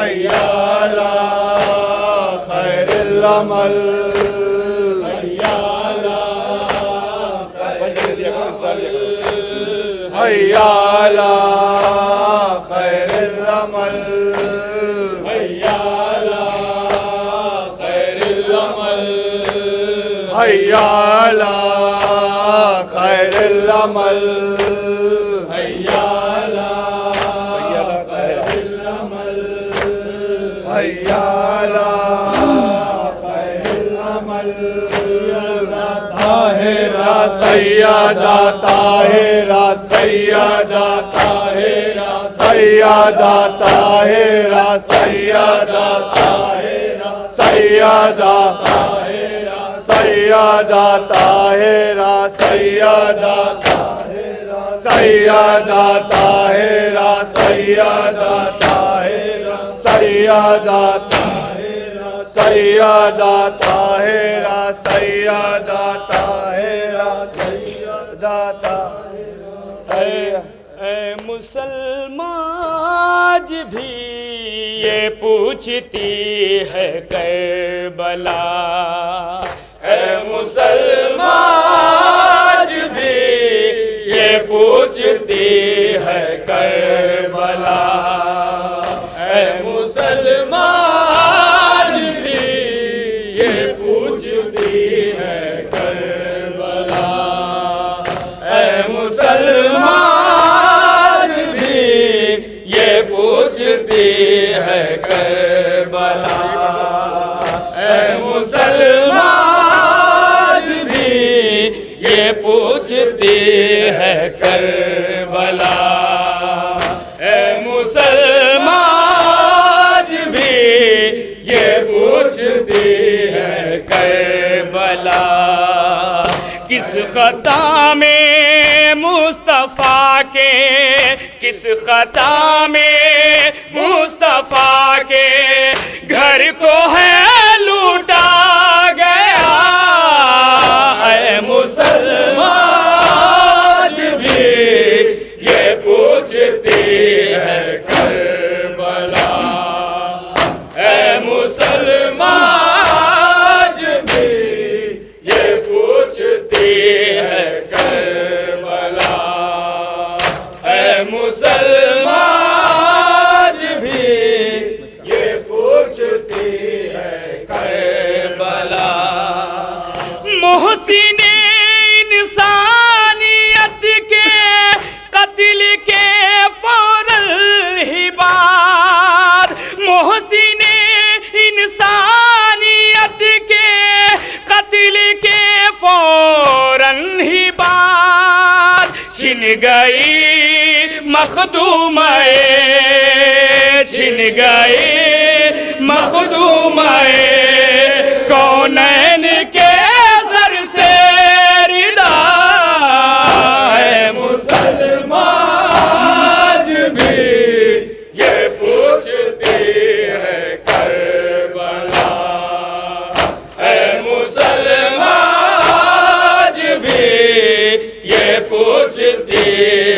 हैया अला खैरिल अमल हैया अला हैया अला खैरिल अमल हैया अला खैरिल अमल हैया अला खैरिल अमल हैया अला खैरिल अमल हैया अला खैरिल अमल ताहिरा सैयदा ताहिरा सैयदा ताहिरा सैयदा ताहिरा सैयदा ताहिरा सैयदा ताहिरा सैयदा ताहिरा सैयदा ताहिरा सैयदा ताहिरा सैयदा ताहिरा सैयदा ताहिरा सैयदा ताहिरा सैयदा ताहिरा सैयदा ताहिरा। ऐ मुसलमान भी ये पूछती है करबला, ऐ मुसलमान भी ये पूछती है करबला, ऐ मुसलमान भी ये पूछती है करबला, ऐ मुसलमान भी ये पूछती है करबला, ऐ मुसलमान भी ये पूछती है करबला, ऐ मुसलमान भी ये पूछती है करबला। किस खता में मुस्तफ़ा के, किस खता में मुस्तफ़ा के घर को है लूटा गया, ऐ मुसलमान भी ये पूछती है करबला, ऐ मुसलमान भी ये पूछती है करबला, ऐ मुसलमान भी ये पूछती है करबला। मोहसिन इंसानियत के कत्ल के फौरन ही बाद, मोहसिन इंसानियत के कत्ल के फौरन ही बाद छिन गई मखदूमे, छिन गई मखदूमे कौनैन के सर से रिदा, ऐ मुसलमान भी ये पूछती है करबला, ऐ मुसलमान भी ये पूछती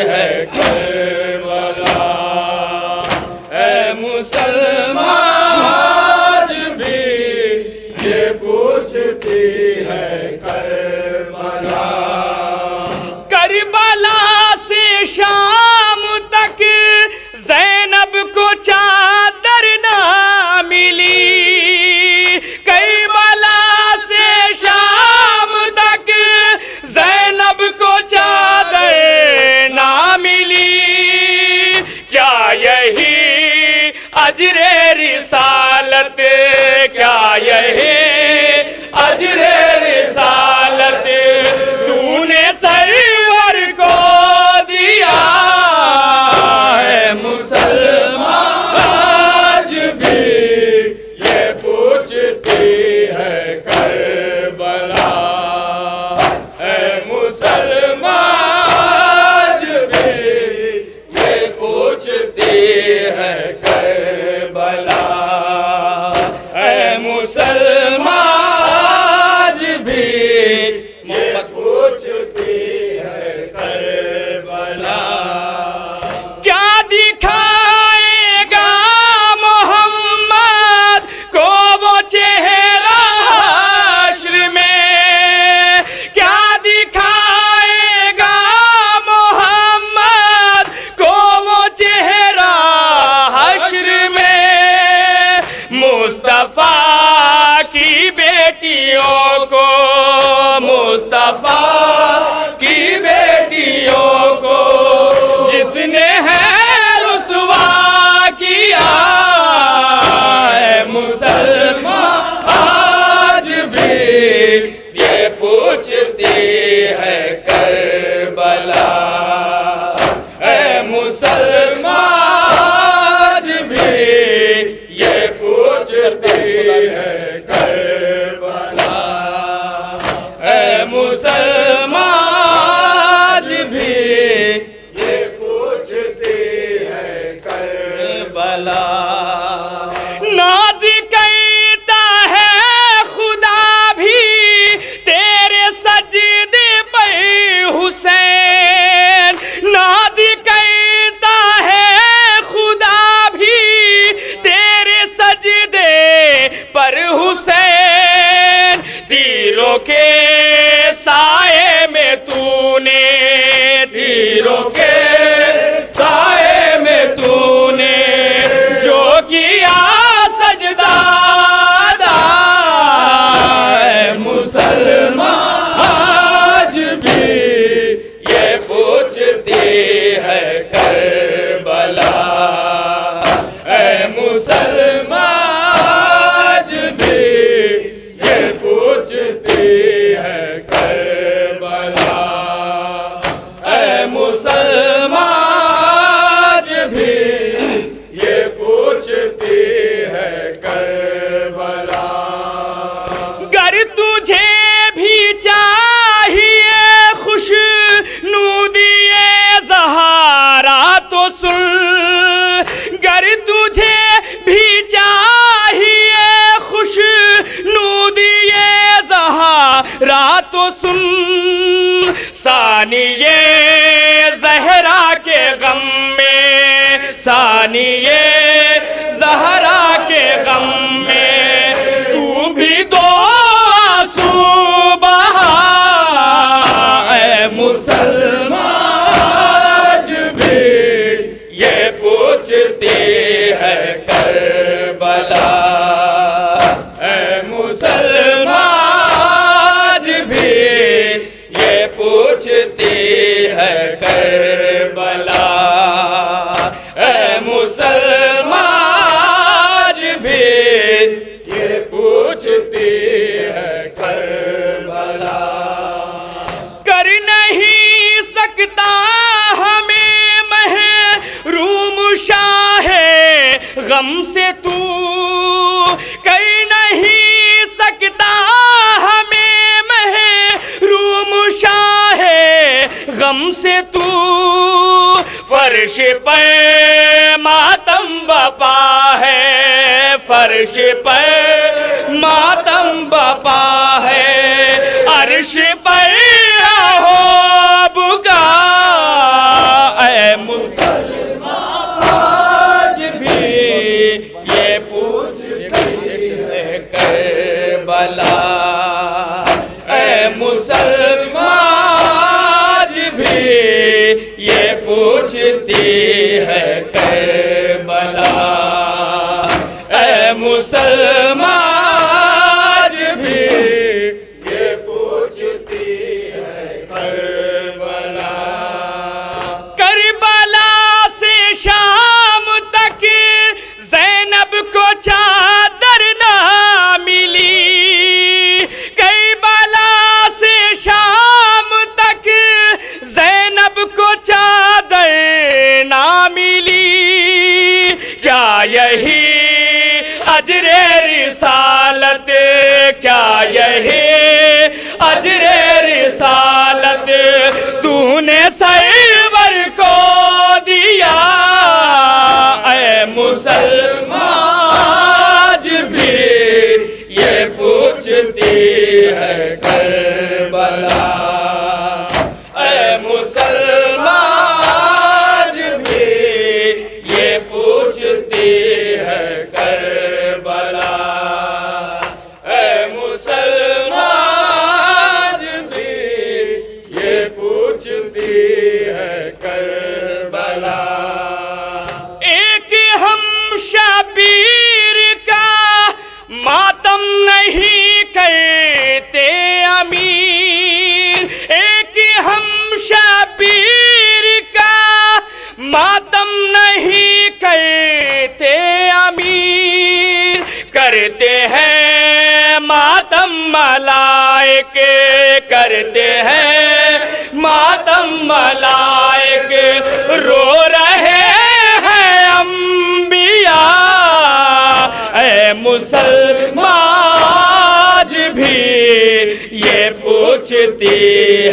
है करबला, ऐ मुसलमान भी ये पूछती है करबला। करबला से शाम तक ज़ैनब को चादर ना मिली, करबला से शाम तक ज़ैनब को चादर ना मिली, क्या यही अजरे रिसालत, क्या यही अजरे रिसालत तूने सरवर को दिया, ऐ मुसलमान भी ये पूछती है करबला, ऐ मुसलमान भी ये पूछती है करबला, ऐ मुसलमान तीरों के साए में तूने, तीरों के साए में तूने जो किया सजदा मुसलमान आज भी ये पूछती है करबला, ऐ मुसलमान आज भी ये पूछती है करबला, ऐ मुसलमान आज भी ये पूछती है करबला। गर तुझे भी चाहिए खुशनूदिए ज़हरा तो सुन, गर तुझे भी चाहिए खुशनूदिए ज़हरा तो सुन, सानिए ज़हरा के गम में, सानिए ज़हरा के गम में तू भी दो आंसू बहा, ऐ मुसलमान आज भी ये पूछती है करबला, ऐ मुसलमान आज भी ये पूछती है करबला, ऐ मुसलमान आज भी ये पूछती है करबला। कर नहीं सकता हमें महरूम शाहे गम से तू, कर नहीं सकता हमें महरूम शाहे गम से तू, फर्श पर मातम बपा है, फर्श पर मातम बपा है, अर्श पर हो बुका, ऐ मुसलमान आज भी ये पूछती है करबला, ऐ मुसलमान आज भी ये पूछती है करबला, ऐ मुसलमान आज भी ये पूछती है करबला। करबला से शाम तक ज़ैनब को चादर ना मिली, करबला से शाम तक ज़ैनब को चादर ना मिली, क्या यही अजरे रिसालत, क्या यही अजरे रिसालत तूने सरवर को दिया, ऐ मुसलमान आज भी ये पूछती है करबला, ऐ मुसलमान आज भी ये पूछती है करबला, ऐ मुसलमान आज भी ये पूछती है करबला। एक हम शबीर का मातम नहीं करते अमीर, एक हम शबीर का मातम नहीं करते अमीर, करते हैं मातम मलाइके, करते हैं मातम मलाइके, रो रहे हैं अंबिया, ऐ मुसलमान आज भी ये पूछती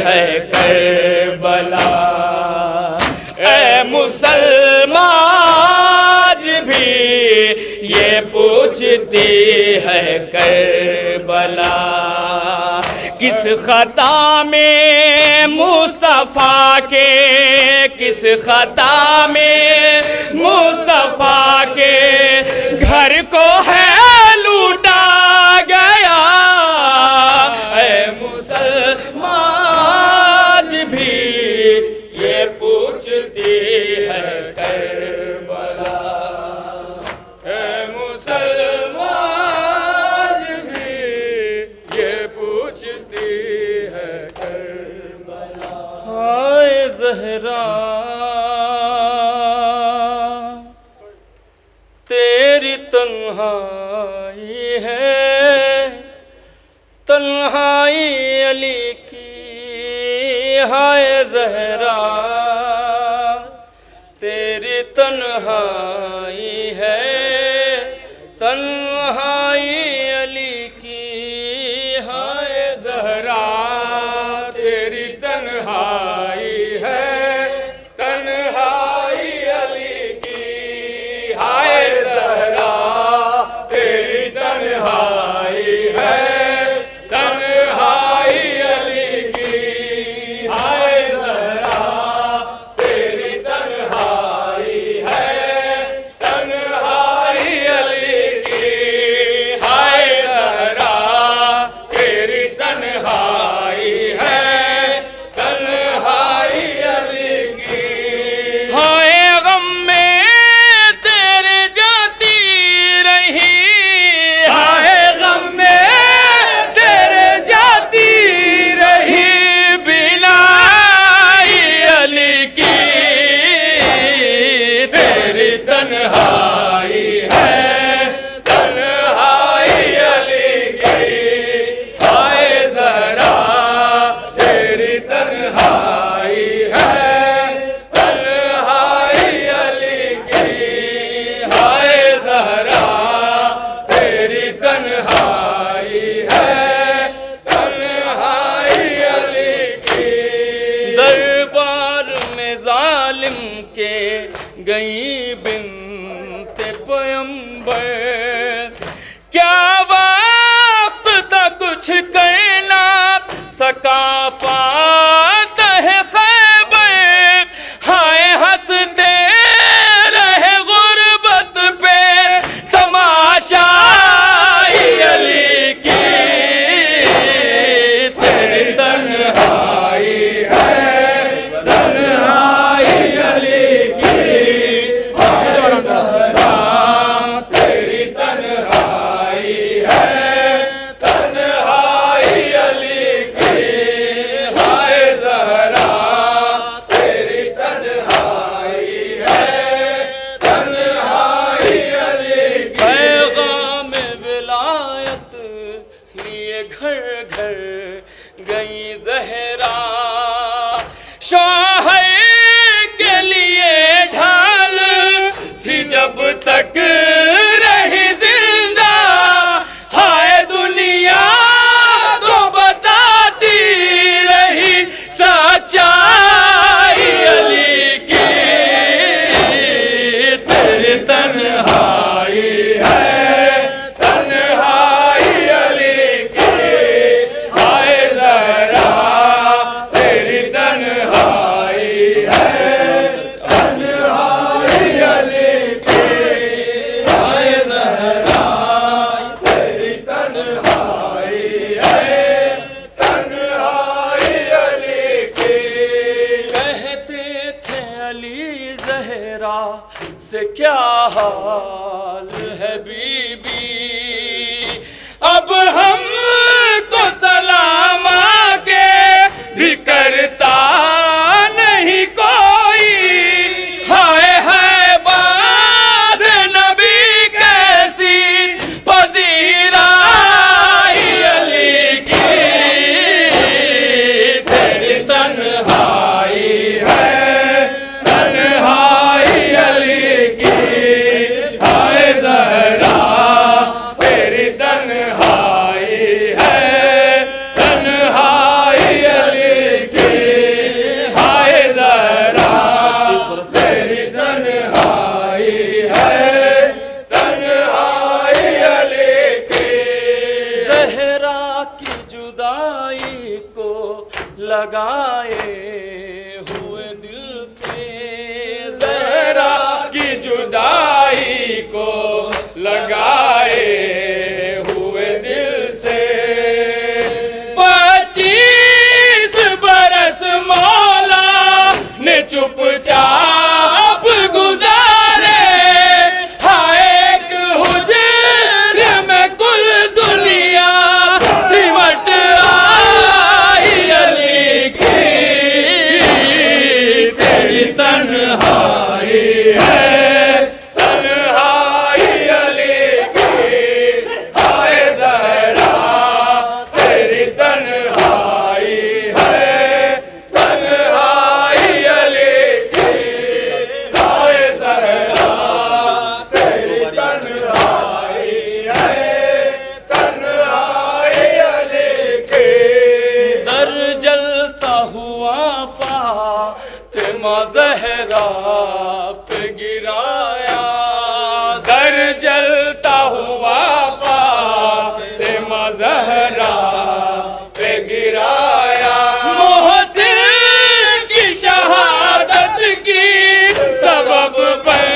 है करबला, ऐ मुसलमान आज भी ये पूछती है करबला। किस खता में मुस्तफ़ा के, किस खता में मुस्तफ़ा के घर को है लूटा गया, ऐ तेरी तन्हाई है, तन्हाई अली की हाय ज़हरा, तेरी तन्हाई है, तन्हाई अली की हाय ज़हरा, तेरी तन्हाई है, तन्हाई अली की हाय ज़हरा, तेरी तन्हाई है, तन्हाई अली की हाय ज़हरा, तेरी तन्हाई है, तन्हाई अली की हाय ज़हरा, तेरी तन्हाई है, तन्हाई अली की। हाय गम में तेरे जाती रही, हाय गम में तेरे जाती रही, बिनाई अली की तेरी तन्हाई है, तन्हाई अली की हाय ज़हरा, तेरी तन्हाई है, तन्हाई अली की हाय ज़हरा, तेरी तन्हाई है, तन्हाई अली की। दरबार में जालिम के गई बिन्ते पैगंबर, क्या वक्त था कुछ कहना सकाफात है खैबर, हाय हंसते रहे गुर्बत पे तमाशाई अली की तेरी तन्हाई है, तन्हाई अली की हाय ज़हरा, तेरी तन्हाई है, तन्हाई अली की हाय ज़हरा, तेरी तन्हाई है, तन्हाई अली की। पैगाम विलायत लिए घर घर गई ज़हरा, शौहर के लिए ढाल थी जब तक रही जिंदा, हाय दुनिया तो बताती रही सच्चाई अली की तेरी तन्हाई है, तन्हाई अली की हाय ज़हरा, तेरी तन्हाई है, तन्हाई अली की हाय ज़हरा, तेरी तन्हाई है, तन्हाई अली की। कहते थे अली ज़हरा से क्या हाल है बीबी, अब हम तो सलाम आगे भी करता नहीं कोई, हाय हाय बाद नबी कैसी पजीराई अली की तेरी तन्हाई है, तन्हाई अली की हाय ज़हरा, तेरी तन्हाई है, तन्हाई अली की हाय ज़हरा, तेरी तन्हाई है, तन्हाई अली की। ज़हरा की जुदाई को लगाए हुए दिल से, ज़हरा की जुदाई को लगाए हुए दिल से, 25 बरस मौला ने चुपचाप गुजारे, हाय एक हुजर में कुल दुनिया सिमट आई अली की ज़हरा पे गिराया, दर जलता हुआ फातिमा ज़हरा पे गिराया। मोहसिन की शहादत की सबब बन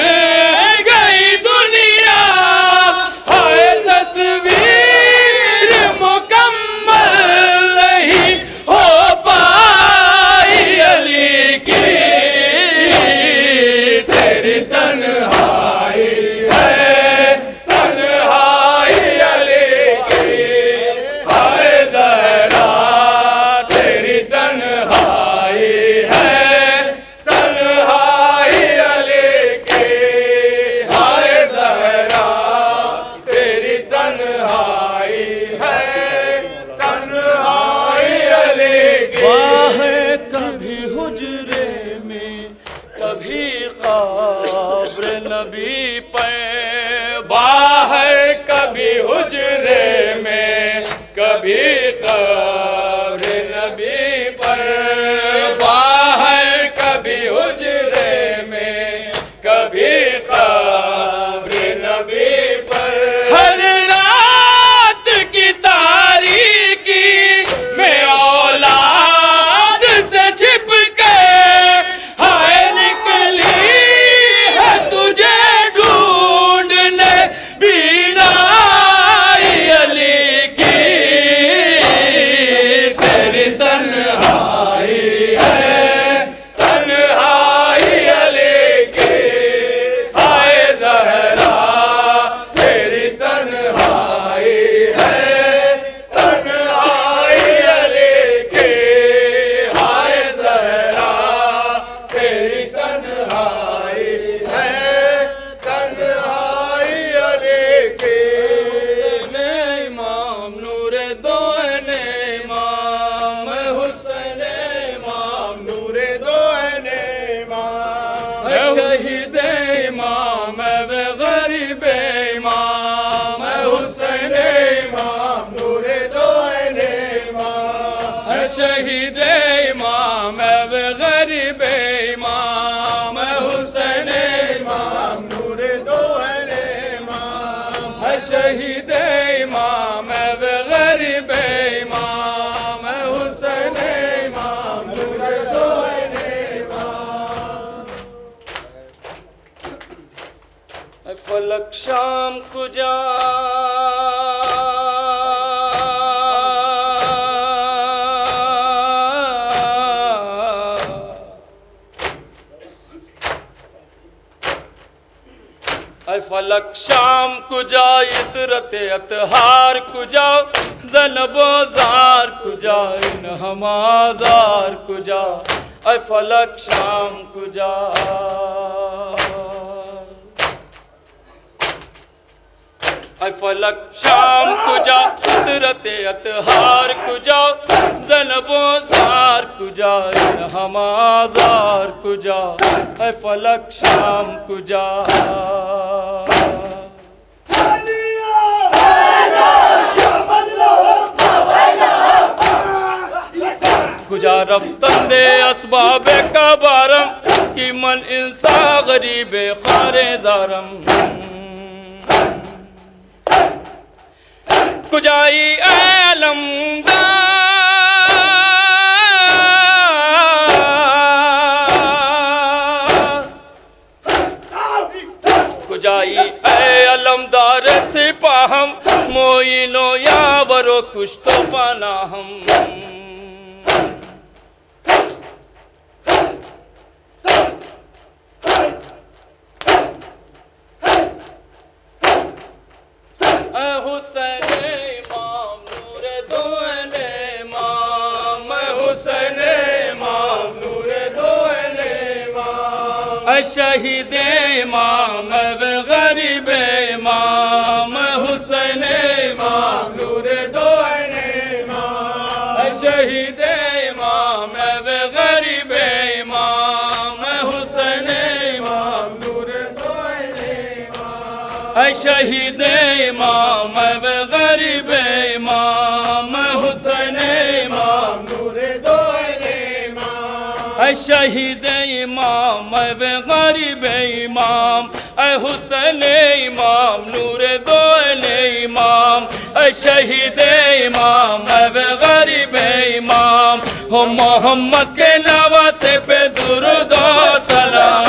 गई दुनिया, हाय तस्वीर मुकम्मल नहीं हो पाई अली की, तेरी तन्हाई है तन्हाई अली की, हाय ज़हरा तेरी तन्हाई है तन्हाई अली की, हाय ज़हरा तेरी तन्हाई है तन्हाई अली की। वाह कभी हुजरे में कभी क़ब्र नबी पे, बाहर कभी हुजरे में कभी क़ब्र नबी पर, बाहर कभी हुजरे में कभी क़ब्र नबी पर। हर रात की तारीकी में औलाद से छिप के हाय निकली है तुझे ढूंढने बीनाई अली की, तेरी तन्हाई है तन्हाई अली की, हाय ज़हरा तेरी तन्हाई है तन्हाई अली की, हाय ज़हरा तेरी तन्हाई है तन्हाई अली की। हुसैन इमाम नूरे दो इमाम, हुसैन इमाम नूरे दो इमाम, शहीद इमाम वे गरीब इमाम, हुसैन इमाम नूरे दो इमाम, शहीद इमाम वे गरीब इमाम, हुसैन इमाम नूरे दो इमाम, शहीद इमाम वे गरीब इमाम, हुसैन इमाम नूरे दो इमाम। फलक शाम को जा फलक शाम कुजा, इतरत अतहार कुजा, ज़नबो ज़ार कुजा, इन हमाज़ार कुजा, ऐ फलक शाम कुजा। ऐ फलक शाम कुजा, इतरत अतहार कुजा, ज़नबो ज़ार कुजा, इन हमाज़ार कुजा, ऐ फलक शाम कुजा। कुजा रफ्तंदे असबाबे का बारम, की मन इंसा गरीबे खारे ज़ारम, कुजाई अलमदार, कुजाई अलमदार सिपाहम, मोइनो यावरो कुछ तो पाना हम, हुसैन इमाम नूरे दो इमाम, हुसैन इमाम नूरे दो इमाम, शहीद इमाम वे गरीब इमाम, हुसैन इमाम नूरे दो इमाम, शहीद इमाम वे गरीब इमाम, हुसैन इमाम नूरे दो इमाम, शहीद इमाम वे गरीब इमाम, हुसैन इमाम नूरे दो इमाम, शहीद इमाम वे गरीब इमाम ऐ हुसैन इमाम नूर दोल इमाम ऐ शहीद इमाम वे गरीब इमाम हो मोहम्मद के नवासे पे दुरूद और सलाम